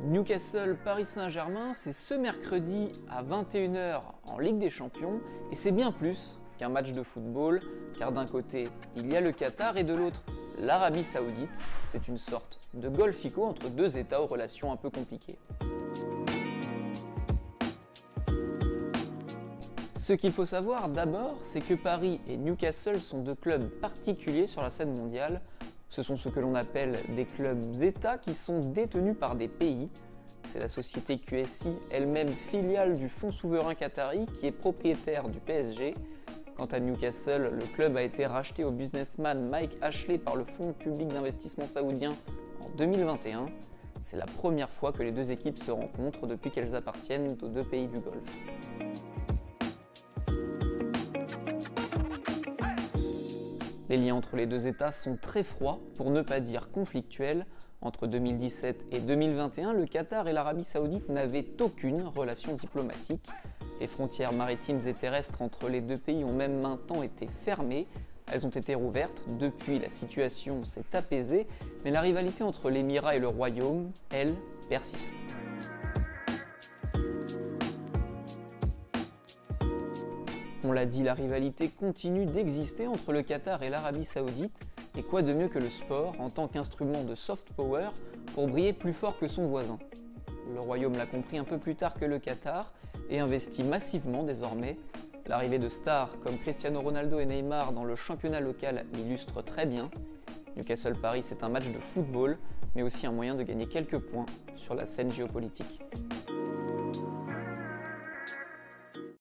Newcastle Paris Saint-Germain, c'est ce mercredi à 21 h en Ligue des Champions et c'est bien plus qu'un match de football car d'un côté il y a le Qatar et de l'autre l'Arabie Saoudite. C'est une sorte de golfico entre deux États aux relations un peu compliquées. Ce qu'il faut savoir d'abord, c'est que Paris et Newcastle sont deux clubs particuliers sur la scène mondiale. Ce sont ce que l'on appelle des clubs-États qui sont détenus par des pays. C'est la société QSI, elle-même filiale du fonds souverain qatari, qui est propriétaire du PSG. Quant à Newcastle, le club a été racheté au businessman Mike Ashley par le fonds public d'investissement saoudien en 2021. C'est la première fois que les deux équipes se rencontrent depuis qu'elles appartiennent aux deux pays du Golfe. Les liens entre les deux États sont très froids, pour ne pas dire conflictuels. Entre 2017 et 2021, le Qatar et l'Arabie Saoudite n'avaient aucune relation diplomatique. Les frontières maritimes et terrestres entre les deux pays ont même un temps été fermées. Elles ont été rouvertes. Depuis, la situation s'est apaisée, mais la rivalité entre l'Émirat et le Royaume, elle, persiste. On l'a dit, la rivalité continue d'exister entre le Qatar et l'Arabie Saoudite, et quoi de mieux que le sport en tant qu'instrument de soft power pour briller plus fort que son voisin. Le Royaume l'a compris un peu plus tard que le Qatar et investit massivement désormais. L'arrivée de stars comme Cristiano Ronaldo et Neymar dans le championnat local l'illustre très bien. Newcastle Paris, c'est un match de football, mais aussi un moyen de gagner quelques points sur la scène géopolitique.